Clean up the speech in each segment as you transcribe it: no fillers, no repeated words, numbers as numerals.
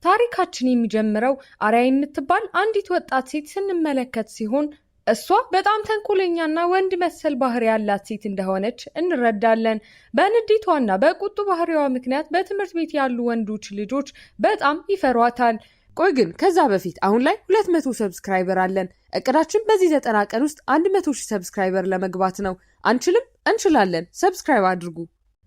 ታሪካችን የሚጀምረው አርያ የምትባል አንዲት ወጣት ሴት ስንመለከት ሲሆን እሷ በጣም ተንኮለኛና ወንድ መሰል ባህሪ ያላት ሴት እንደሆነች እንረዳለን። በንዴቷና በቁጡ ባህሪዋ ምክንያት በትምህርት ቤት ያሉ ወንዶች ልጆች በጣም ይፈሯታል። ቆይ ግን ከዛ በፊት አሁን ላይ 200 ሰብስክራይበር አለን። እቅዳችን በዚህ 90 ቀን ውስጥ 100,000 ሰብስክራይበር ለመግባት ነው። አንችልም? እንችላለን። ሰብስክራይብ አድርጉ።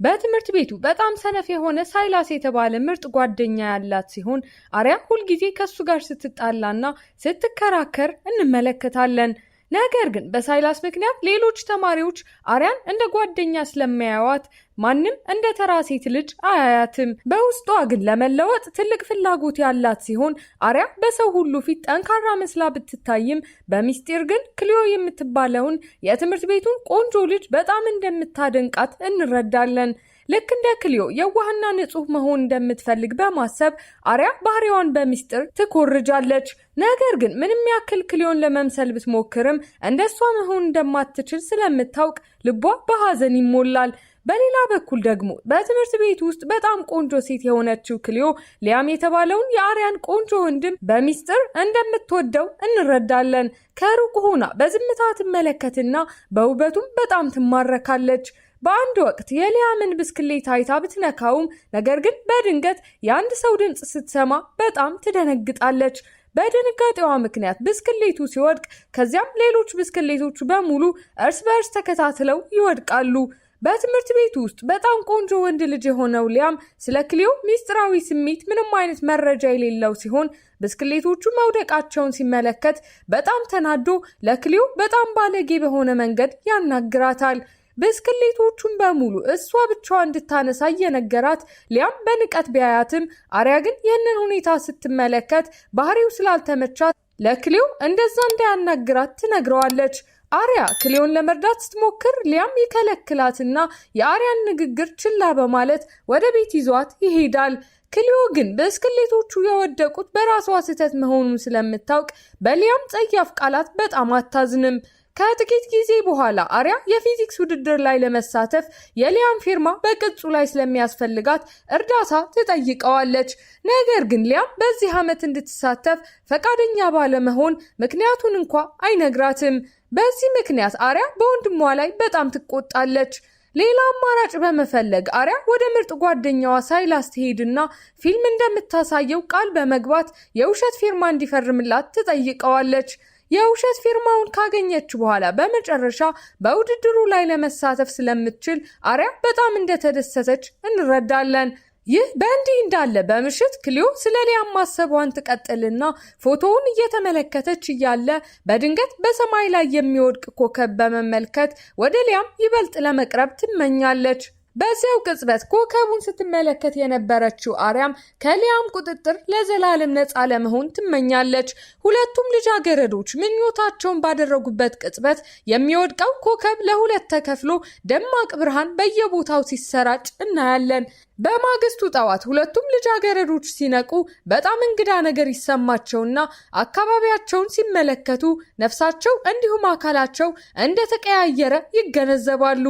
በትምህርት ቤቱ በጣም ሰነፍ የሆነ ሳይላስ የተባለ ምርጥ ጓደኛ ያላት ሲሆን አርያ ሁልጊዜ ከሱ ጋር ስትጣላና ስትከራከር እንመለከታለን። ነገር ግን በሳይላስ ምክንያት ሌሎች ተማሪዎች አርያን እንደ ጓደኛ ስለሚያዩዋት ማንም እንደ ተራ ሴት ልጅ አያያትም። በውስጧ ግን ለመለወጥ ትልቅ ፍላጎት ያላት ሲሆን አርያ በሰው ሁሉ ፊት ጠንካራ መስላ ብትታይም በሚስጢር ግን ክሊዮ የምትባለውን የትምህርት ቤቱን ቆንጆ ልጅ በጣም እንደምታደንቃት እንረዳለን። ልክ እንደ ክሊዮ የዋህና ንጹህ መሆን እንደምትፈልግ በማሰብ አርያ ባህሪዋን በሚስጥር ትኮርጃለች። ነገር ግን ምንም ያክል ክሊዮን ለመምሰል ብትሞክርም እንደሷ መሆን እንደማትችል ስለምታውቅ ልቧ በሐዘን ይሞላል። በሌላ በኩል ደግሞ በትምህርት ቤት ውስጥ በጣም ቆንጆ ሴት የሆነችው ክሊዮ ሊያም የተባለውን የአርያን ቆንጆ ወንድም በሚስጥር እንደምትወደው እንረዳለን። ከሩቅ ሆና በዝምታ ትመለከትና በውበቱም በጣም ትማረካለች። በአንድ ወቅት የሊያምን ብስክሌት አይታ ብትነካውም ነገር ግን በድንገት የአንድ ሰው ድምፅ ስትሰማ በጣም ትደነግጣለች። በድንጋጤዋ ምክንያት ብስክሌቱ ሲወድቅ ከዚያም ሌሎች ብስክሌቶች በሙሉ እርስ በእርስ ተከታትለው ይወድቃሉ። በትምህርት ቤቱ ውስጥ በጣም ቆንጆ ወንድ ልጅ የሆነው ሊያም ስለ ክሊዮ ሚስጥራዊ ስሜት ምንም አይነት መረጃ የሌለው ሲሆን ብስክሌቶቹ መውደቃቸውን ሲመለከት በጣም ተናዶ ለክሊዮ በጣም ባለጌ በሆነ መንገድ ያናግራታል። ብስክሌቶቹን በሙሉ እሷ ብቻዋ እንድታነሳ እየነገራት ሊያም በንቀት ቢያያትም አርያ ግን ይህንን ሁኔታ ስትመለከት ባህሪው ስላልተመቻት ለክሊዮ እንደዛ እንዳያናግራት ትነግረዋለች። አርያ ክሊዮን ለመርዳት ስትሞክር ሊያም ይከለክላትና የአርያን ንግግር ችላ በማለት ወደ ቤት ይዟት ይሄዳል። ክሊዮ ግን ብስክሌቶቹ የወደቁት በራሷ ስህተት መሆኑን ስለምታውቅ በሊያም ጸያፍ ቃላት በጣም አታዝንም። ከጥቂት ጊዜ በኋላ አርያ የፊዚክስ ውድድር ላይ ለመሳተፍ የሊያም ፊርማ በቅጹ ላይ ስለሚያስፈልጋት እርዳታ ትጠይቀዋለች። ነገር ግን ሊያም በዚህ ዓመት እንድትሳተፍ ፈቃደኛ ባለመሆን ምክንያቱን እንኳ አይነግራትም። በዚህ ምክንያት አርያ በወንድሟ ላይ በጣም ትቆጣለች። ሌላ አማራጭ በመፈለግ አርያ ወደ ምርጥ ጓደኛዋ ሳይላስ ትሄድና ፊልም እንደምታሳየው ቃል በመግባት የውሸት ፊርማ እንዲፈርምላት ትጠይቀዋለች። የውሸት ፊርማውን ካገኘች በኋላ በመጨረሻ በውድድሩ ላይ ለመሳተፍ ስለምትችል አርያ በጣም እንደተደሰተች እንረዳለን። ይህ በእንዲህ እንዳለ በምሽት ክሊዮ ስለ ሊያም ማሰቧን ትቀጥልና ፎቶውን እየተመለከተች እያለ በድንገት በሰማይ ላይ የሚወድቅ ኮከብ በመመልከት ወደ ሊያም ይበልጥ ለመቅረብ ትመኛለች። በዚያው ቅጽበት ኮከቡን ስትመለከት የነበረችው አርያም ከሊያም ቁጥጥር ለዘላለም ነፃ ለመሆን ትመኛለች። ሁለቱም ልጃገረዶች ምኞታቸውን ባደረጉበት ቅጽበት የሚወድቀው ኮከብ ለሁለት ተከፍሎ ደማቅ ብርሃን በየቦታው ሲሰራጭ እናያለን። በማግስቱ ጠዋት ሁለቱም ልጃገረዶች ሲነቁ በጣም እንግዳ ነገር ይሰማቸውና አካባቢያቸውን ሲመለከቱ ነፍሳቸው እንዲሁም አካላቸው እንደተቀያየረ ይገነዘባሉ።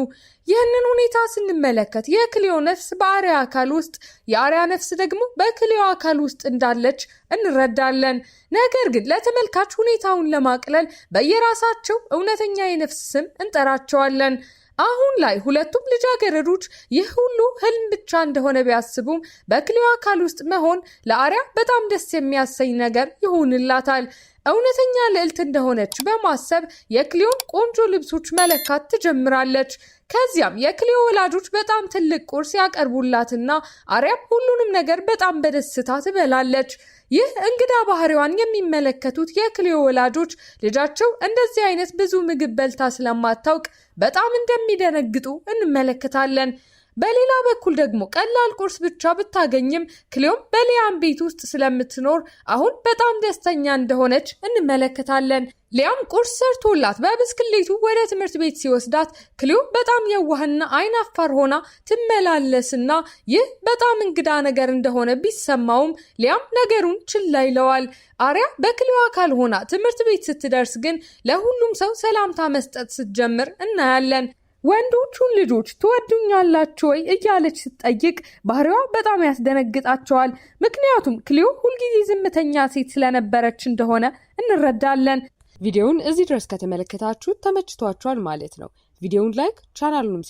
ይህንን ሁኔታ ስንመለከት የክሊዮ ነፍስ በአርያ አካል ውስጥ የአርያ ነፍስ ደግሞ በክሊዮ አካል ውስጥ እንዳለች እንረዳለን። ነገር ግን ለተመልካች ሁኔታውን ለማቅለል በየራሳቸው እውነተኛ የነፍስ ስም እንጠራቸዋለን። አሁን ላይ ሁለቱም ልጃገረዶች ይህ ሁሉ ህልም ብቻ እንደሆነ ቢያስቡም በክሊዮ አካል ውስጥ መሆን ለአርያ በጣም ደስ የሚያሰኝ ነገር ይሆንላታል። እውነተኛ ልዕልት እንደሆነች በማሰብ የክሊዮን ቆንጆ ልብሶች መለካት ትጀምራለች። ከዚያም የክሊዮ ወላጆች በጣም ትልቅ ቁርስ ያቀርቡላትና አርያም ሁሉንም ነገር በጣም በደስታ ትበላለች። ይህ እንግዳ ባህሪዋን የሚመለከቱት የክሊዮ ወላጆች ልጃቸው እንደዚህ አይነት ብዙ ምግብ በልታ ስለማታውቅ በጣም እንደሚደነግጡ እንመለከታለን። በሌላ በኩል ደግሞ ቀላል ቁርስ ብቻ ብታገኝም ክሊዮም በሊያም ቤት ውስጥ ስለምትኖር አሁን በጣም ደስተኛ እንደሆነች እንመለከታለን። ሊያም ቁርስ ሰርቶላት በብስክሌቱ ወደ ትምህርት ቤት ሲወስዳት ክሊዮ በጣም የዋህና አይናፋር ሆና ትመላለስና ይህ በጣም እንግዳ ነገር እንደሆነ ቢሰማውም ሊያም ነገሩን ችላ ይለዋል። አርያ በክሊዮ አካል ሆና ትምህርት ቤት ስትደርስ ግን ለሁሉም ሰው ሰላምታ መስጠት ስትጀምር እናያለን። ወንዶቹን ልጆች ትወዱኛላችሁ ወይ እያለች ስትጠይቅ ባህሪዋ በጣም ያስደነግጣቸዋል። ምክንያቱም ክሊዮ ሁልጊዜ ዝምተኛ ሴት ስለነበረች እንደሆነ እንረዳለን። ቪዲዮውን እዚህ ድረስ ከተመለከታችሁ ተመችቷችኋል ማለት ነው። ቪዲዮውን ላይክ ቻናሉንም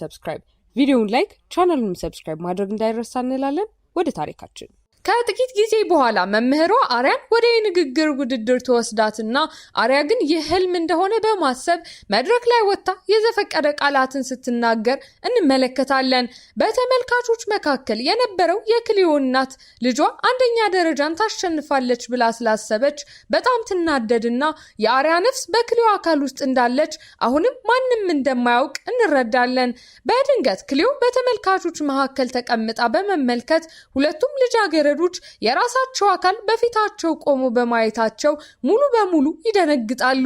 ሰብስክራይብ ማድረግ እንዳይረሳ እንላለን። ወደ ታሪካችን ከጥቂት ጊዜ በኋላ መምህሯ አርያን ወደ የንግግር ውድድር ተወስዳትና አርያ ግን ይህ ህልም እንደሆነ በማሰብ መድረክ ላይ ወጥታ የዘፈቀደ ቃላትን ስትናገር እንመለከታለን። በተመልካቾች መካከል የነበረው የክሊዮ እናት ልጇ አንደኛ ደረጃን ታሸንፋለች ብላ ስላሰበች በጣም ትናደድና የአርያ ነፍስ በክሊዮ አካል ውስጥ እንዳለች አሁንም ማንም እንደማያውቅ እንረዳለን። በድንገት ክሊዮ በተመልካቾች መካከል ተቀምጣ በመመልከት ሁለቱም ልጃገረዶች የራሳቸው አካል በፊታቸው ቆሞ በማየታቸው ሙሉ በሙሉ ይደነግጣሉ።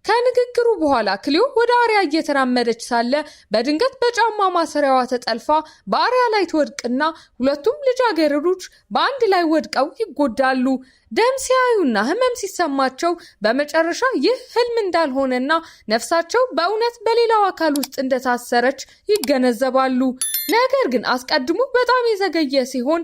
ከንግግሩ በኋላ ክሊዮ ወደ አርያ እየተራመደች ሳለ በድንገት በጫማ ማሰሪያዋ ተጠልፋ በአርያ ላይ ትወድቅና ሁለቱም ልጃገረዶች በአንድ ላይ ወድቀው ይጎዳሉ። ደም ሲያዩና ህመም ሲሰማቸው በመጨረሻ ይህ ህልም እንዳልሆነና ነፍሳቸው በእውነት በሌላው አካል ውስጥ እንደታሰረች ይገነዘባሉ። ነገር ግን አስቀድሞ በጣም የዘገየ ሲሆን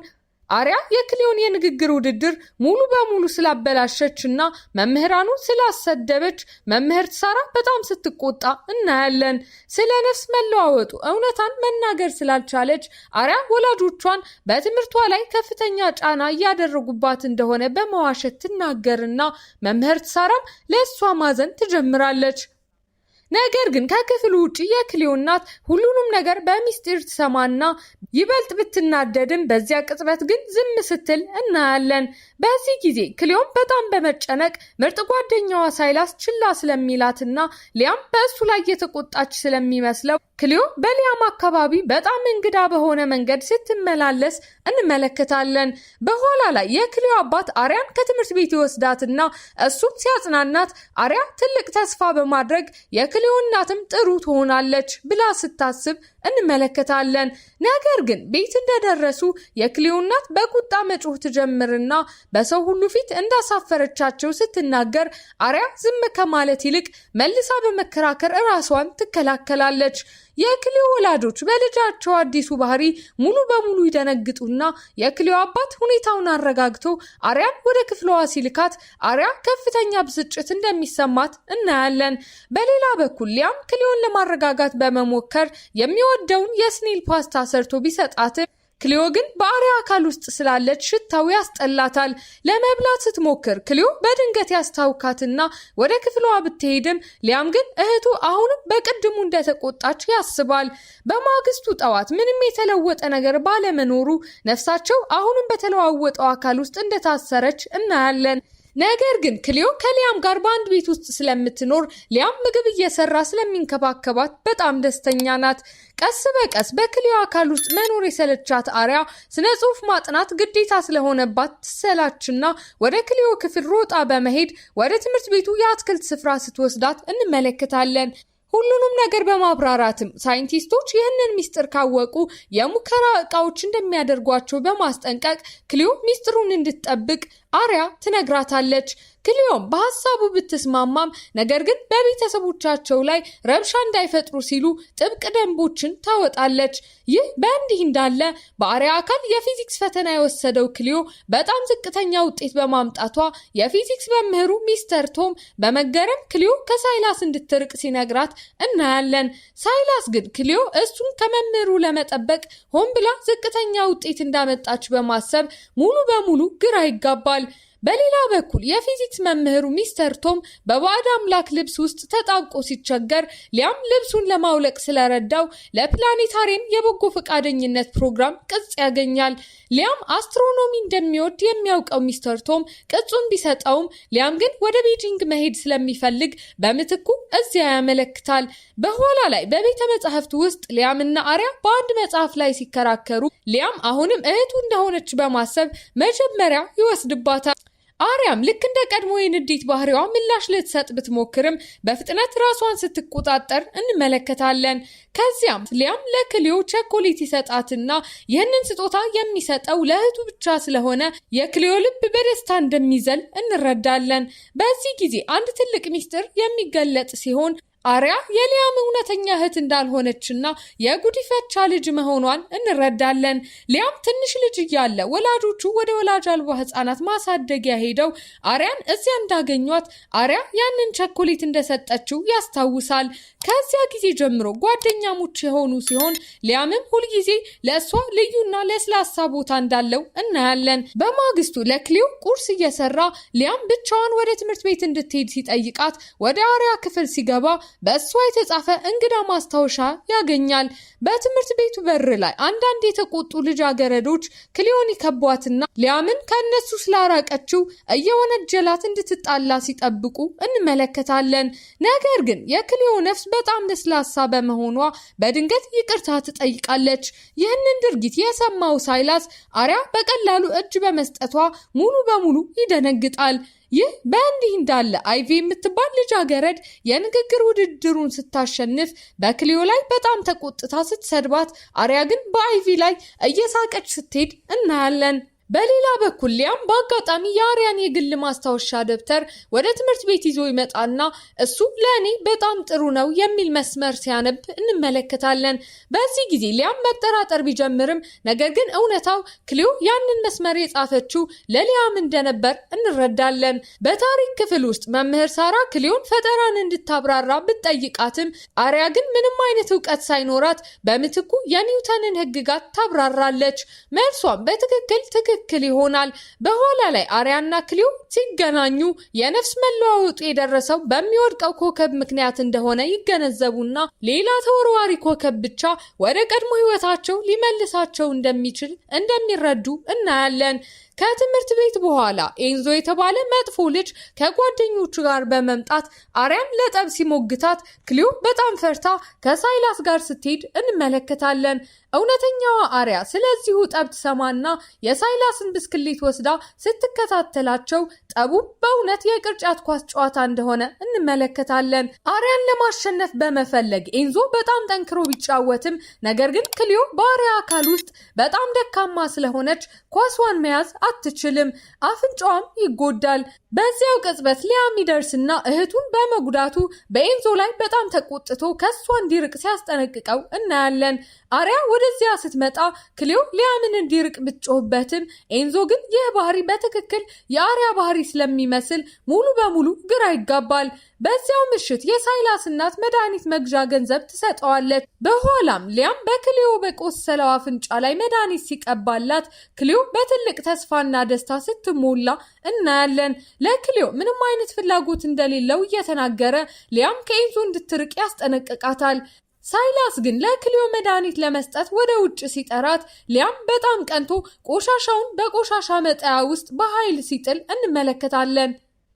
አርያ የክሊዮን የንግግር ውድድር ሙሉ በሙሉ ስላበላሸችና መምህራኑ ስላሰደበች መምህርት ሳራ በጣም ስትቆጣ እናያለን። ስለ ነፍስ መለዋወጡ እውነታን መናገር ስላልቻለች አርያ ወላጆቿን በትምህርቷ ላይ ከፍተኛ ጫና እያደረጉባት እንደሆነ በመዋሸት ትናገርና መምህርት ሳራም ለእሷ ማዘን ትጀምራለች። ነገር ግን ከክፍሉ ውጪ የክሊዮ እናት ሁሉንም ነገር በሚስጥር ትሰማና ይበልጥ ብትናደድም በዚያ ቅጽበት ግን ዝም ስትል እናያለን። በዚህ ጊዜ ክሊዮም በጣም በመጨነቅ ምርጥ ጓደኛዋ ሳይላስ ችላ ስለሚላትና ሊያም በእሱ ላይ የተቆጣች ስለሚመስለው ክሊዮ በሊያም አካባቢ በጣም እንግዳ በሆነ መንገድ ስትመላለስ እንመለከታለን። በኋላ ላይ የክሊዮ አባት አርያን ከትምህርት ቤት ይወስዳትና እሱም ሲያጽናናት አርያ ትልቅ ተስፋ በማድረግ የክሊዮ እናትም ጥሩ ትሆናለች ብላ ስታስብ እንመለከታለን። ነገር ግን ቤት እንደደረሱ የክሊዮ እናት በቁጣ መጮህ ትጀምርና በሰው ሁሉ ፊት እንዳሳፈረቻቸው ስትናገር አርያ ዝም ከማለት ይልቅ መልሳ በመከራከር ራሷን ትከላከላለች። የክሊዮ ወላጆች በልጃቸው አዲሱ ባህሪ ሙሉ በሙሉ ይደነግጡና የክሊዮ አባት ሁኔታውን አረጋግቶ አርያን ወደ ክፍሏ ሲልካት አርያ ከፍተኛ ብስጭት እንደሚሰማት እናያለን። በሌላ በኩል ሊያም ክሊዮን ለማረጋጋት በመሞከር የሚወደውን የስኔል ፓስታ ሰርቶ ቢሰጣት ክሊዮ ግን በአርያ አካል ውስጥ ስላለች ሽታው ያስጠላታል። ለመብላት ስትሞክር ክሊዮ በድንገት ያስታውካትና ወደ ክፍሏ ብትሄድም ሊያም ግን እህቱ አሁንም በቅድሙ እንደተቆጣች ያስባል። በማግስቱ ጠዋት ምንም የተለወጠ ነገር ባለመኖሩ ነፍሳቸው አሁንም በተለዋወጠው አካል ውስጥ እንደታሰረች እናያለን። ነገር ግን ክሊዮ ከሊያም ጋር በአንድ ቤት ውስጥ ስለምትኖር ሊያም ምግብ እየሰራ ስለሚንከባከባት በጣም ደስተኛ ናት። ቀስ በቀስ በክሊዮ አካል ውስጥ መኖር የሰለቻት አርያ ስነ ጽሑፍ ማጥናት ግዴታ ስለሆነባት ትሰላችና ወደ ክሊዮ ክፍል ሮጣ በመሄድ ወደ ትምህርት ቤቱ የአትክልት ስፍራ ስትወስዳት እንመለከታለን። ሁሉንም ነገር በማብራራትም ሳይንቲስቶች ይህንን ሚስጥር ካወቁ የሙከራ እቃዎች እንደሚያደርጓቸው በማስጠንቀቅ ክሊዮ ሚስጥሩን እንድትጠብቅ አርያ ትነግራታለች። ክሊዮም በሐሳቡ ብትስማማም ነገር ግን በቤተሰቦቻቸው ላይ ረብሻ እንዳይፈጥሩ ሲሉ ጥብቅ ደንቦችን ታወጣለች። ይህ በእንዲህ እንዳለ በአርያ አካል የፊዚክስ ፈተና የወሰደው ክሊዮ በጣም ዝቅተኛ ውጤት በማምጣቷ የፊዚክስ መምህሩ ሚስተር ቶም በመገረም ክሊዮ ከሳይላስ እንድትርቅ ሲነግራት እናያለን። ሳይላስ ግን ክሊዮ እሱን ከመምህሩ ለመጠበቅ ሆን ብላ ዝቅተኛ ውጤት እንዳመጣች በማሰብ ሙሉ በሙሉ ግራ ይጋባል። በሌላ በኩል የፊዚክስ መምህሩ ሚስተር ቶም በባዕድ አምላክ ልብስ ውስጥ ተጣብቆ ሲቸገር ሊያም ልብሱን ለማውለቅ ስለረዳው ለፕላኔታሪየም የበጎ ፈቃደኝነት ፕሮግራም ቅጽ ያገኛል። ሊያም አስትሮኖሚ እንደሚወድ የሚያውቀው ሚስተር ቶም ቅጹን ቢሰጠውም ሊያም ግን ወደ ቤጂንግ መሄድ ስለሚፈልግ በምትኩ እዚያ ያመለክታል። በኋላ ላይ በቤተ መጻሕፍት ውስጥ ሊያምና አርያ በአንድ መጽሐፍ ላይ ሲከራከሩ ሊያም አሁንም እህቱ እንደሆነች በማሰብ መጀመሪያ ይወስድባታል። አርያም ልክ እንደ ቀድሞ የንዴት ባህሪዋ ምላሽ ልትሰጥ ብትሞክርም በፍጥነት ራሷን ስትቆጣጠር እንመለከታለን። ከዚያም ሊያም ለክሊዮ ቸኮሌት ይሰጣትና ይህንን ስጦታ የሚሰጠው ለእህቱ ብቻ ስለሆነ የክሊዮ ልብ በደስታ እንደሚዘል እንረዳለን። በዚህ ጊዜ አንድ ትልቅ ሚስጥር የሚገለጥ ሲሆን አሪያ የሊያም እውነተኛ እህት እንዳልሆነችና የጉዲፈቻ ልጅ መሆኗን እንረዳለን። ሊያም ትንሽ ልጅ እያለ ወላጆቹ ወደ ወላጅ አልባ ህፃናት ማሳደጊያ ሄደው አሪያን እዚያ እንዳገኟት አሪያ ያንን ቸኮሌት እንደሰጠችው ያስታውሳል። ከዚያ ጊዜ ጀምሮ ጓደኛሞች የሆኑ ሲሆን ሊያምም ሁልጊዜ ለእሷ ልዩና ለስላሳ ቦታ እንዳለው እናያለን። በማግስቱ ለክሊዮ ቁርስ እየሰራ ሊያም ብቻዋን ወደ ትምህርት ቤት እንድትሄድ ሲጠይቃት ወደ አሪያ ክፍል ሲገባ በእሷ የተጻፈ እንግዳ ማስታወሻ ያገኛል። በትምህርት ቤቱ በር ላይ አንዳንድ የተቆጡ ልጃገረዶች ክሊዮን ይከቧትና ሊያምን ከእነሱ ስላራቀችው እየወነጀላት እንድትጣላ ሲጠብቁ እንመለከታለን። ነገር ግን የክሊዮ ነፍስ በጣም ለስላሳ በመሆኗ በድንገት ይቅርታ ትጠይቃለች። ይህንን ድርጊት የሰማው ሳይላስ አሪያ በቀላሉ እጅ በመስጠቷ ሙሉ በሙሉ ይደነግጣል። ይህ በእንዲህ እንዳለ አይቪ የምትባል ልጃገረድ የንግግር ውድድሩን ስታሸንፍ በክሊዮ ላይ በጣም ተቆጥታ ስትሰድባት አሪያ ግን በአይቪ ላይ እየሳቀች ስትሄድ እናያለን። በሌላ በኩል ሊያም በአጋጣሚ የአሪያን የግል ማስታወሻ ደብተር ወደ ትምህርት ቤት ይዞ ይመጣና እሱ ለእኔ በጣም ጥሩ ነው የሚል መስመር ሲያነብ እንመለከታለን። በዚህ ጊዜ ሊያም መጠራጠር ቢጀምርም ነገር ግን እውነታው ክሊዮ ያንን መስመር የጻፈችው ለሊያም እንደነበር እንረዳለን። በታሪክ ክፍል ውስጥ መምህር ሳራ ክሊዮን ፈጠራን እንድታብራራ ብትጠይቃትም አሪያ ግን ምንም አይነት እውቀት ሳይኖራት በምትኩ የኒውተንን ህግጋት ታብራራለች። መልሷም በትክክል ይሆናል። በኋላ ላይ አሪያና ክሊዮ ሲገናኙ የነፍስ መለዋወጡ የደረሰው በሚወድቀው ኮከብ ምክንያት እንደሆነ ይገነዘቡና ሌላ ተወርዋሪ ኮከብ ብቻ ወደ ቀድሞ ህይወታቸው ሊመልሳቸው እንደሚችል እንደሚረዱ እናያለን። ከትምህርት ቤት በኋላ ኤንዞ የተባለ መጥፎ ልጅ ከጓደኞቹ ጋር በመምጣት አሪያን ለጠብ ሲሞግታት ክሊዮ በጣም ፈርታ ከሳይላስ ጋር ስትሄድ እንመለከታለን። እውነተኛዋ አሪያ ስለዚሁ ጠብ ትሰማና የሳይላስን ብስክሌት ወስዳ ስትከታተላቸው ጠቡ በእውነት የቅርጫት ኳስ ጨዋታ እንደሆነ እንመለከታለን። አሪያን ለማሸነፍ በመፈለግ ኤንዞ በጣም ጠንክሮ ቢጫወትም ነገር ግን ክሊዮ በአሪያ አካል ውስጥ በጣም ደካማ ስለሆነች ኳሷን መያዝ አትችልም። አፍንጫዋም ይጎዳል። በዚያው ቅጽበት ሊያም ይደርስና እህቱን በመጉዳቱ በኤንዞ ላይ በጣም ተቆጥቶ ከሷ እንዲርቅ ሲያስጠነቅቀው እናያለን። አሪያ ወደዚያ ስትመጣ ክሊዮ ሊያምን እንዲርቅ ብትጮህበትም ኤንዞ ግን ይህ ባህሪ በትክክል የአሪያ ባህሪ ስለሚመስል ሙሉ በሙሉ ግራ ይጋባል። በዚያው ምሽት የሳይላስ እናት መድኃኒት መግዣ ገንዘብ ትሰጠዋለች። በኋላም ሊያም በክሊዮ በቆሰለው አፍንጫ ላይ መድኃኒት ሲቀባላት ክሊዮ በትልቅ ተስፋና ደስታ ስትሞላ እናያለን። ለክሊዮ ምንም አይነት ፍላጎት እንደሌለው እየተናገረ ሊያም ከኤንዞ እንድትርቅ ያስጠነቅቃታል። ሳይላስ ግን ለክሊዮ መድኃኒት ለመስጠት ወደ ውጭ ሲጠራት ሊያም በጣም ቀንቶ ቆሻሻውን በቆሻሻ መጣያ ውስጥ በኃይል ሲጥል እንመለከታለን።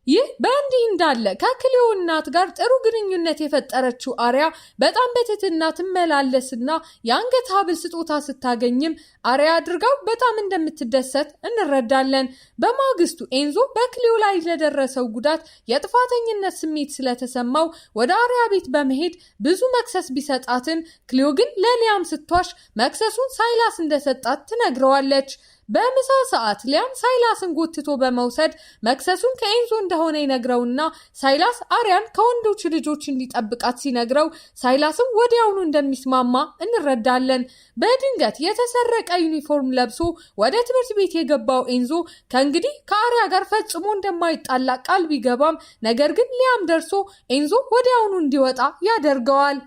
ይህ በእንዲህ እንዳለ ከክሊዮ እናት ጋር ጥሩ ግንኙነት የፈጠረችው አሪያ በጣም በትህትና ትመላለስና የአንገት ሐብል ስጦታ ስታገኝም አሪያ አድርጋው በጣም እንደምትደሰት እንረዳለን። በማግስቱ ኤንዞ በክሊዮ ላይ ለደረሰው ጉዳት የጥፋተኝነት ስሜት ስለተሰማው ወደ አሪያ ቤት በመሄድ ብዙ መክሰስ ቢሰጣትም ክሊዮ ግን ለሊያም ስትዋሽ መክሰሱን ሳይላስ እንደሰጣት ትነግረዋለች። በምሳ ሰዓት ሊያም ሳይላስን ጎትቶ በመውሰድ መክሰሱን ከኤንዞ እንደሆነ ይነግረውና ሳይላስ አሪያን ከወንዶች ልጆች እንዲጠብቃት ሲነግረው ሳይላስም ወዲያውኑ እንደሚስማማ እንረዳለን። በድንገት የተሰረቀ ዩኒፎርም ለብሶ ወደ ትምህርት ቤት የገባው ኤንዞ ከእንግዲህ ከአሪያ ጋር ፈጽሞ እንደማይጣላ ቃል ቢገባም ነገር ግን ሊያም ደርሶ ኤንዞ ወዲያውኑ እንዲወጣ ያደርገዋል።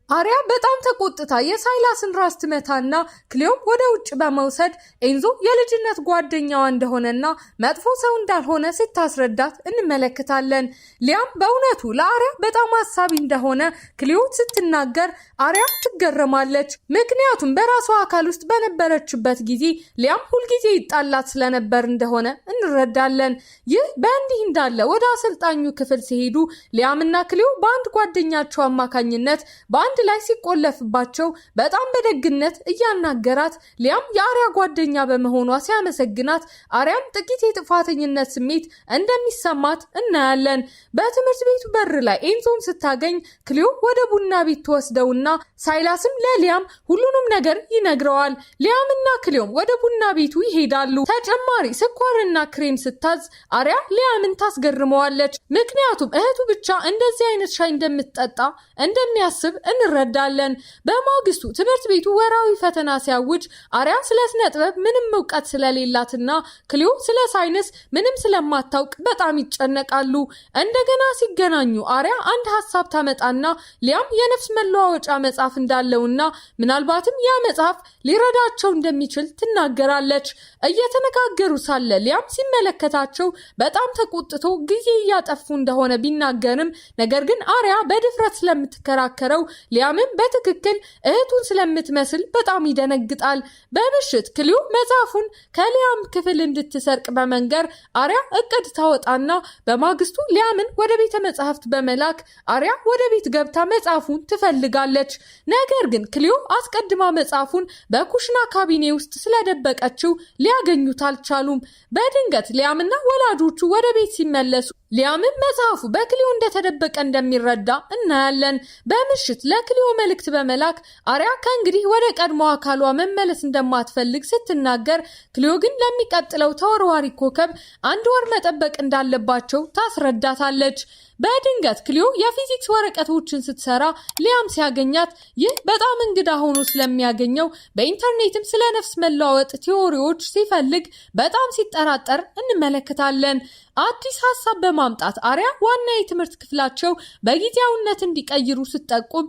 አሪያ በጣም ተቆጥታ የሳይላስን ራስ ትመታና ክሊዮም ወደ ውጭ በመውሰድ ኤንዞ የልጅነት ጓደኛዋ እንደሆነና መጥፎ ሰው እንዳልሆነ ስታስረዳት እንመለከታለን። ሊያም በእውነቱ ለአሪያ በጣም አሳቢ እንደሆነ ክሊዮ ስትናገር አሪያ ትገረማለች። ምክንያቱም በራሷ አካል ውስጥ በነበረችበት ጊዜ ሊያም ሁልጊዜ ይጣላት ስለነበር እንደሆነ እንረዳለን። ይህ በእንዲህ እንዳለ ወደ አሰልጣኙ ክፍል ሲሄዱ ሊያምና ክሊዮ በአንድ ጓደኛቸው አማካኝነት በአንድ አንድ ላይ ሲቆለፍባቸው በጣም በደግነት እያናገራት ሊያም የአሪያ ጓደኛ በመሆኗ ሲያመሰግናት አሪያም ጥቂት የጥፋተኝነት ስሜት እንደሚሰማት እናያለን። በትምህርት ቤቱ በር ላይ ኤንዞን ስታገኝ ክሊዮ ወደ ቡና ቤት ተወስደውና ሳይላስም ለሊያም ሁሉንም ነገር ይነግረዋል። ሊያምና ክሊዮም ወደ ቡና ቤቱ ይሄዳሉ። ተጨማሪ ስኳርና ክሬም ስታዝ አሪያ ሊያምን ታስገርመዋለች። ምክንያቱም እህቱ ብቻ እንደዚህ አይነት ሻይ እንደምትጠጣ እንደሚያስብ እንረዳለን። በማግስቱ ትምህርት ቤቱ ወራዊ ፈተና ሲያውጅ አሪያ ስለ ስነ ጥበብ ምንም እውቀት ስለሌላትና ክሊዮ ስለ ሳይንስ ምንም ስለማታውቅ በጣም ይጨነቃሉ። እንደገና ሲገናኙ አሪያ አንድ ሀሳብ ታመጣና ሊያም የነፍስ መለዋወጫ መጽሐፍ እንዳለውና ምናልባትም ያ መጽሐፍ ሊረዳቸው እንደሚችል ትናገራለች። እየተነጋገሩ ሳለ ሊያም ሲመለከታቸው በጣም ተቆጥቶ ጊዜ እያጠፉ እንደሆነ ቢናገርም ነገር ግን አሪያ በድፍረት ስለምትከራከረው ሊያምም በትክክል እህቱን ስለምትመስል በጣም ይደነግጣል። በምሽት ክሊዮ መጽሐፉን ከሊያም ክፍል እንድትሰርቅ በመንገር አሪያ እቅድ ታወጣና በማግስቱ ሊያምን ወደ ቤተ መጽሐፍት በመላክ አሪያ ወደ ቤት ገብታ መጽሐፉን ትፈልጋለች። ነገር ግን ክሊዮ አስቀድማ መጽሐፉን በኩሽና ካቢኔ ውስጥ ስለደበቀችው ሊያገኙት አልቻሉም። በድንገት ሊያምና ወላጆቹ ወደ ቤት ሲመለሱ ሊያምን መጽሐፉ በክሊዮ እንደተደበቀ እንደሚረዳ እናያለን። በምሽት ለክሊዮ መልእክት በመላክ አሪያ ከእንግዲህ ወደ ቀድሞ አካሏ መመለስ እንደማትፈልግ ስትናገር ክሊዮ ግን ለሚቀጥለው ተወርዋሪ ኮከብ 1 ወር መጠበቅ እንዳለባቸው ታስረዳታለች። በድንገት ክሊዮ የፊዚክስ ወረቀቶችን ስትሰራ ሊያም ሲያገኛት ይህ በጣም እንግዳ ሆኖ ስለሚያገኘው በኢንተርኔትም ስለ ነፍስ መለዋወጥ ቲዎሪዎች ሲፈልግ በጣም ሲጠራጠር እንመለከታለን። አዲስ ሀሳብ በማምጣት አሪያ ዋና የትምህርት ክፍላቸው በጊዜያዊነት እንዲቀይሩ ስትጠቁም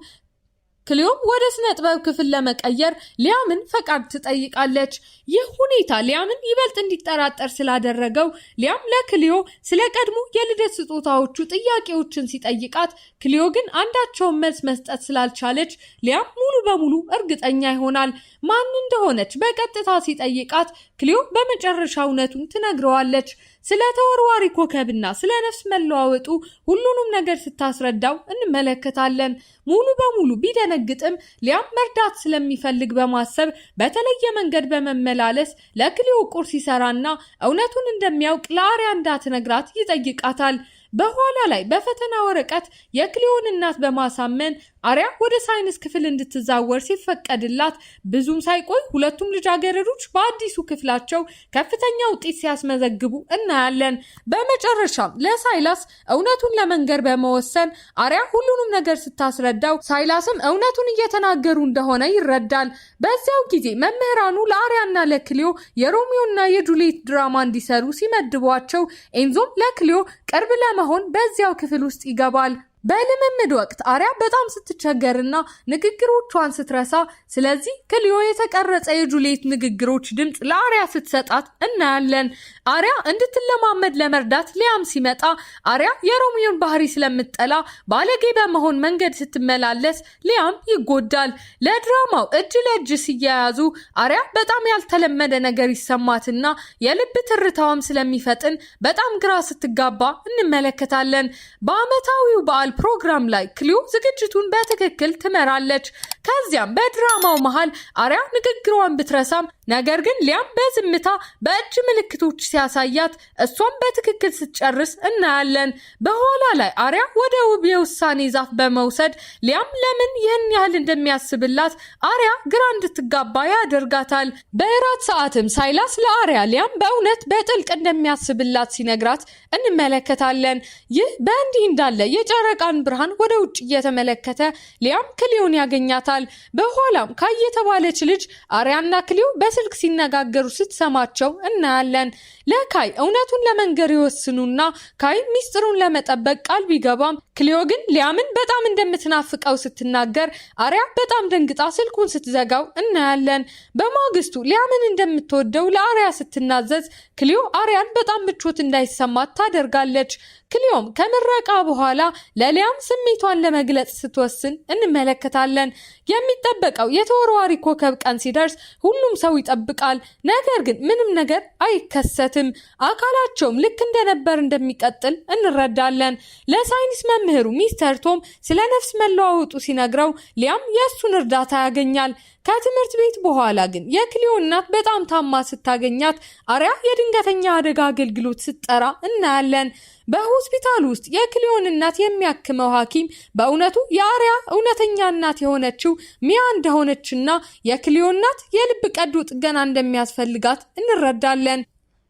ክሊዮም ወደ ስነ ጥበብ ክፍል ለመቀየር ሊያምን ፈቃድ ትጠይቃለች። ይህ ሁኔታ ሊያምን ይበልጥ እንዲጠራጠር ስላደረገው ሊያም ለክሊዮ ስለ ቀድሞ የልደት ስጦታዎቹ ጥያቄዎችን ሲጠይቃት ክሊዮ ግን አንዳቸውን መልስ መስጠት ስላልቻለች ሊያም ሙሉ በሙሉ እርግጠኛ ይሆናል። ማን እንደሆነች በቀጥታ ሲጠይቃት ክሊዮ በመጨረሻ እውነቱን ትነግረዋለች። ስለ ተወርዋሪ ኮከብና ስለ ነፍስ መለዋወጡ ሁሉንም ነገር ስታስረዳው እንመለከታለን። ሙሉ በሙሉ ቢደነግጥም ሊያም መርዳት ስለሚፈልግ በማሰብ በተለየ መንገድ በመመላለስ ለክሊዮ ቁርስ ይሰራና እውነቱን እንደሚያውቅ ለአሪያ እንዳትነግራት ይጠይቃታል። በኋላ ላይ በፈተና ወረቀት የክሊዮን እናት በማሳመን አሪያ ወደ ሳይንስ ክፍል እንድትዛወር ሲፈቀድላት ብዙም ሳይቆይ ሁለቱም ልጃገረዶች በአዲሱ ክፍላቸው ከፍተኛ ውጤት ሲያስመዘግቡ እናያለን። በመጨረሻም ለሳይላስ እውነቱን ለመንገር በመወሰን አሪያ ሁሉንም ነገር ስታስረዳው ሳይላስም እውነቱን እየተናገሩ እንደሆነ ይረዳል። በዚያው ጊዜ መምህራኑ ለአሪያና ለክሊዮ የሮሚዮና የጁሊየት ድራማ እንዲሰሩ ሲመድቧቸው ኤንዞም ለክሊዮ ቅርብ ለመሆን በዚያው ክፍል ውስጥ ይገባል። በልምምድ ወቅት አሪያ በጣም ስትቸገርና ንግግሮቿን ስትረሳ ስለዚህ ክሊዮ የተቀረጸ የጁሊየት ንግግሮች ድምፅ ለአሪያ ስትሰጣት እናያለን። አሪያ እንድትለማመድ ለመርዳት ሊያም ሲመጣ አሪያ የሮሚዮን ባህሪ ስለምትጠላ ባለጌ በመሆን መንገድ ስትመላለስ ሊያም ይጎዳል። ለድራማው እጅ ለእጅ ሲያያዙ አሪያ በጣም ያልተለመደ ነገር ይሰማትና የልብ ትርታዋም ስለሚፈጥን በጣም ግራ ስትጋባ እንመለከታለን። በዓመታዊው በዓል ፕሮግራም ላይ ክሊዮ ዝግጅቱን በትክክል ትመራለች። ከዚያም በድራማው መሃል አሪያ ንግግሯን ብትረሳም ነገር ግን ሊያም በዝምታ በእጅ ምልክቶች ሲያሳያት እሷም በትክክል ስትጨርስ እናያለን። በኋላ ላይ አሪያ ወደ ውብ የውሳኔ ዛፍ በመውሰድ ሊያም ለምን ይህን ያህል እንደሚያስብላት አሪያ ግራ እንድትጋባ ያደርጋታል። በእራት ሰዓትም ሳይላስ ለአሪያ ሊያም በእውነት በጥልቅ እንደሚያስብላት ሲነግራት እንመለከታለን። ይህ በእንዲህ እንዳለ የጨረቃን ብርሃን ወደ ውጭ እየተመለከተ ሊያም ክሊዮን ያገኛታል። በኋላም ካይ የተባለች ልጅ አሪያና ክሊዮ በስልክ ሲነጋገሩ ስትሰማቸው እናያለን። ለካይ እውነቱን ለመንገር ይወስኑና ካይ ሚስጥሩን ለመጠበቅ ቃል ቢገባም ክሊዮ ግን ሊያምን በጣም እንደምትናፍቀው ስትናገር አሪያ በጣም ደንግጣ ስልኩን ስትዘጋው እናያለን። በማግስቱ ሊያምን እንደምትወደው ለአሪያ ስትናዘዝ ክሊዮ አሪያን በጣም ምቾት እንዳይሰማት ታደርጋለች። ክሊዮም ከምረቃ በኋላ ለሊያም ስሜቷን ለመግለጽ ስትወስን እንመለከታለን። የሚጠበቀው የተወርዋሪ ኮከብ ቀን ሲደርስ ሁሉም ሰው ይጠብቃል። ነገር ግን ምንም ነገር አይከሰትም። አካላቸውም ልክ እንደነበር እንደሚቀጥል እንረዳለን። ለሳይንስ መምህሩ ሚስተር ቶም ስለ ነፍስ መለዋወጡ ሲነግረው ሊያም የእሱን እርዳታ ያገኛል። ከትምህርት ቤት በኋላ ግን የክሊዮ እናት በጣም ታማ ስታገኛት አሪያ የድንገተኛ አደጋ አገልግሎት ስትጠራ እናያለን። በሆስፒታል ውስጥ የክሊዮን እናት የሚያክመው ሐኪም በእውነቱ የአሪያ እውነተኛ እናት የሆነችው ሚያ እንደሆነችና የክሊዮ እናት የልብ ቀዶ ጥገና እንደሚያስፈልጋት እንረዳለን።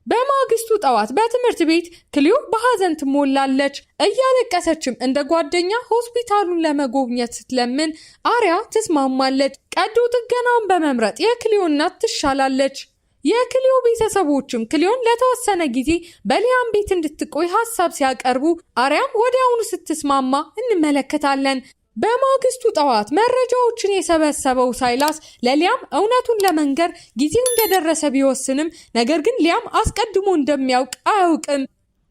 በማግስቱ ጠዋት በትምህርት ቤት ክሊዮ በሐዘን ትሞላለች። እያለቀሰችም እንደ ጓደኛ ሆስፒታሉን ለመጎብኘት ስትለምን አሪያ ትስማማለች። ቀዶ ጥገናውን በመምረጥ የክሊዮ እናት ትሻላለች። የክሊዮ ቤተሰቦችም ክሊዮን ለተወሰነ ጊዜ በሊያም ቤት እንድትቆይ ሐሳብ ሲያቀርቡ አሪያም ወዲያውኑ ስትስማማ እንመለከታለን። በማግስቱ ጠዋት መረጃዎችን የሰበሰበው ሳይላስ ለሊያም እውነቱን ለመንገር ጊዜው እንደደረሰ ቢወስንም ነገር ግን ሊያም አስቀድሞ እንደሚያውቅ አያውቅም።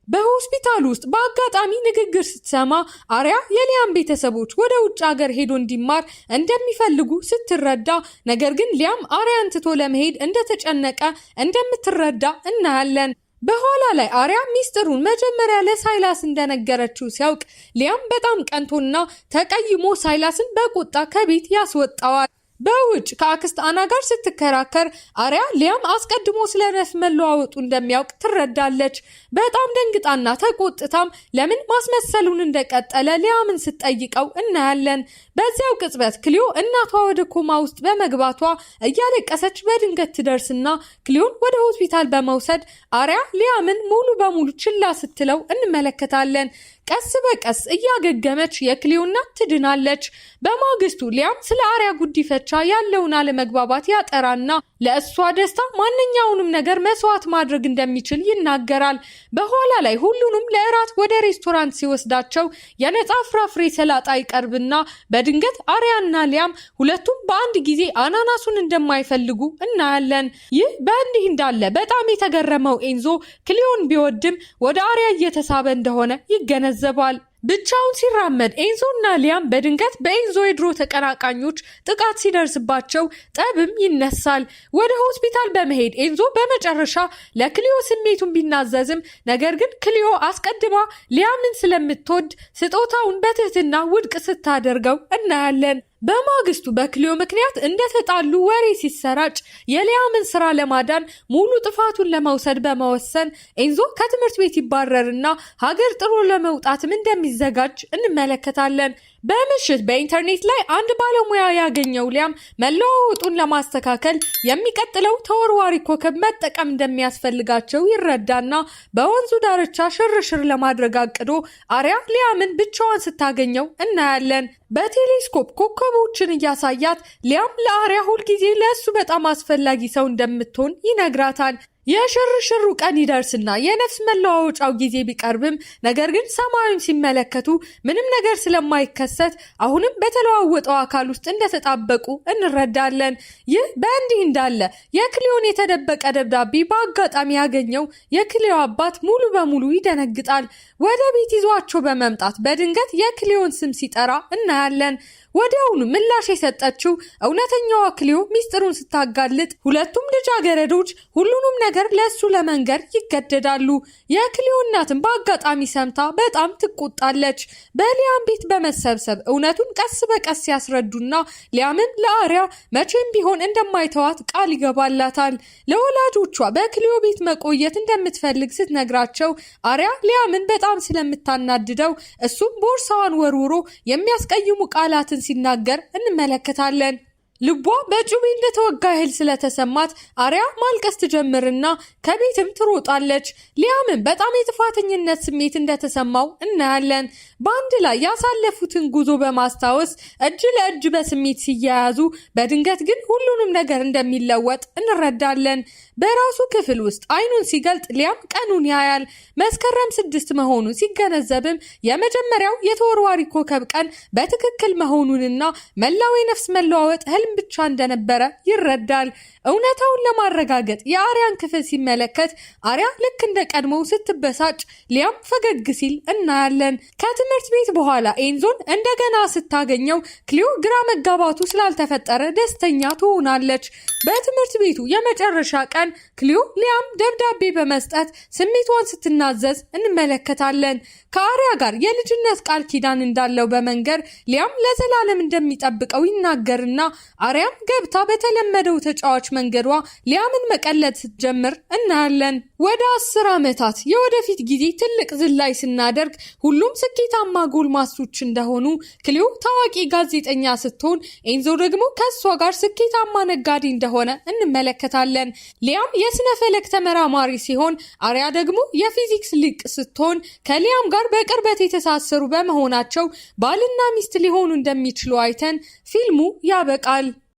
በሆስፒታል ውስጥ በአጋጣሚ ንግግር ስትሰማ አሪያ የሊያም ቤተሰቦች ወደ ውጭ ሀገር ሄዶ እንዲማር እንደሚፈልጉ ስትረዳ ነገር ግን ሊያም አሪያን ትቶ ለመሄድ እንደተጨነቀ እንደምትረዳ እናያለን። በኋላ ላይ አሪያ ሚስጥሩን መጀመሪያ ለሳይላስ እንደነገረችው ሲያውቅ ሊያም በጣም ቀንቶና ተቀይሞ ሳይላስን በቁጣ ከቤት ያስወጣዋል። በውጭ ከአክስት አና ጋር ስትከራከር አሪያ ሊያም አስቀድሞ ስለ ነፍስ መለዋወጡ እንደሚያውቅ ትረዳለች። በጣም ደንግጣና ተቆጥታም ለምን ማስመሰሉን እንደቀጠለ ሊያምን ስትጠይቀው እናያለን። በዚያው ቅጽበት ክሊዮ እናቷ ወደ ኮማ ውስጥ በመግባቷ እያለቀሰች በድንገት ትደርስና ክሊዮን ወደ ሆስፒታል በመውሰድ አሪያ ሊያምን ሙሉ በሙሉ ችላ ስትለው እንመለከታለን። ቀስ በቀስ እያገገመች የክሊዮ እናት ትድናለች። በማግስቱ ሊያም ስለ አሪያ ጉዲፈቻ ያለውን አለመግባባት ያጠራና ለእሷ ደስታ ማንኛውንም ነገር መስዋዕት ማድረግ እንደሚችል ይናገራል። በኋላ ላይ ሁሉንም ለእራት ወደ ሬስቶራንት ሲወስዳቸው የነጻ ፍራፍሬ ሰላጣ ይቀርብና በድንገት አሪያና ሊያም ሁለቱም በአንድ ጊዜ አናናሱን እንደማይፈልጉ እናያለን። ይህ በእንዲህ እንዳለ በጣም የተገረመው ኤንዞ ክሊዮን ቢወድም ወደ አሪያ እየተሳበ እንደሆነ ይገነዘባል። ብቻውን ሲራመድ ኤንዞ እና ሊያም በድንገት በኤንዞ የድሮ ተቀናቃኞች ጥቃት ሲደርስባቸው ጠብም ይነሳል። ወደ ሆስፒታል በመሄድ ኤንዞ በመጨረሻ ለክሊዮ ስሜቱን ቢናዘዝም ነገር ግን ክሊዮ አስቀድማ ሊያምን ስለምትወድ ስጦታውን በትህትና ውድቅ ስታደርገው እናያለን። በማግስቱ በክሊዮ ምክንያት እንደተጣሉ ወሬ ሲሰራጭ የሊያምን ስራ ለማዳን ሙሉ ጥፋቱን ለመውሰድ በመወሰን ኤንዞ ከትምህርት ቤት ይባረርና ሀገር ጥሎ ለመውጣትም እንደሚዘጋጅ እንመለከታለን። በምሽት በኢንተርኔት ላይ አንድ ባለሙያ ያገኘው ሊያም መለዋወጡን ለማስተካከል የሚቀጥለው ተወርዋሪ ኮከብ መጠቀም እንደሚያስፈልጋቸው ይረዳና በወንዙ ዳርቻ ሽርሽር ለማድረግ አቅዶ አሪያ ሊያምን ብቻዋን ስታገኘው እናያለን። በቴሌስኮፕ ኮከቦችን እያሳያት ሊያም ለአሪያ ሁልጊዜ ለእሱ በጣም አስፈላጊ ሰው እንደምትሆን ይነግራታል። የሽርሽሩ ቀን ይደርስና የነፍስ መለዋወጫው ጊዜ ቢቀርብም ነገር ግን ሰማዩን ሲመለከቱ ምንም ነገር ስለማይከሰት አሁንም በተለዋወጠው አካል ውስጥ እንደተጣበቁ እንረዳለን። ይህ በእንዲህ እንዳለ የክሊዮን የተደበቀ ደብዳቤ በአጋጣሚ ያገኘው የክሊዮ አባት ሙሉ በሙሉ ይደነግጣል። ወደ ቤት ይዟቸው በመምጣት በድንገት የክሊዮን ስም ሲጠራ እናያለን። ወዲያውኑ ምላሽ የሰጠችው እውነተኛዋ ክሊዮ ሚስጥሩን ስታጋልጥ ሁለቱም ልጃገረዶች ሁሉንም ነገር ለሱ ለመንገር ይገደዳሉ። የክሊዮ እናትም በአጋጣሚ ሰምታ በጣም ትቆጣለች። በሊያም ቤት በመሰብሰብ እውነቱን ቀስ በቀስ ያስረዱና ሊያምም ለአሪያ መቼም ቢሆን እንደማይተዋት ቃል ይገባላታል። ለወላጆቿ በክሊዮ ቤት መቆየት እንደምትፈልግ ስትነግራቸው አሪያ ሊያምን በጣም ስለምታናድደው እሱም ቦርሳዋን ወርውሮ የሚያስቀይሙ ቃላትን ሲናገር እንመለከታለን። ልቧ በጩቤ እንደተወጋ ያህል ስለተሰማት አሪያ ማልቀስ ትጀምርና ከቤትም ትሮጣለች። ሊያምን በጣም የጥፋተኝነት ስሜት እንደተሰማው እናያለን። በአንድ ላይ ያሳለፉትን ጉዞ በማስታወስ እጅ ለእጅ በስሜት ሲያያዙ በድንገት ግን ሁሉንም ነገር እንደሚለወጥ እንረዳለን። በራሱ ክፍል ውስጥ አይኑን ሲገልጥ ሊያም ቀኑን ያያል። መስከረም 6 መሆኑን ሲገነዘብም የመጀመሪያው የተወርዋሪ ኮከብ ቀን በትክክል መሆኑንና መላው የነፍስ መለዋወጥ ህልም ብቻ እንደነበረ ይረዳል። እውነታውን ለማረጋገጥ የአሪያን ክፍል ሲመለከት አሪያ ልክ እንደ ቀድሞው ስትበሳጭ፣ ሊያም ፈገግ ሲል እናያለን። ከትምህርት ቤት በኋላ ኤንዞን እንደገና ስታገኘው ክሊዮ ግራ መጋባቱ ስላልተፈጠረ ደስተኛ ትሆናለች። በትምህርት ቤቱ የመጨረሻ ቀን ክሊዮ ሊያም ደብዳቤ በመስጠት ስሜቷን ስትናዘዝ እንመለከታለን። ከአሪያ ጋር የልጅነት ቃል ኪዳን እንዳለው በመንገር ሊያም ለዘላለም እንደሚጠብቀው ይናገርና አሪያም ገብታ በተለመደው ተጫዋች መንገዷ ሊያምን መቀለድ ስትጀምር እናያለን። ወደ 10 ዓመታት የወደፊት ጊዜ ትልቅ ዝላይ ስናደርግ ሁሉም ስኬታማ ጎልማሶች እንደሆኑ ክሊዮ ታዋቂ ጋዜጠኛ ስትሆን ኤንዞ ደግሞ ከእሷ ጋር ስኬታማ ነጋዴ እንደሆነ እንመለከታለን። ሊያም የስነ ፈለክ ተመራማሪ ሲሆን አሪያ ደግሞ የፊዚክስ ሊቅ ስትሆን ከሊያም ጋር በቅርበት የተሳሰሩ በመሆናቸው ባልና ሚስት ሊሆኑ እንደሚችሉ አይተን ፊልሙ ያበቃል።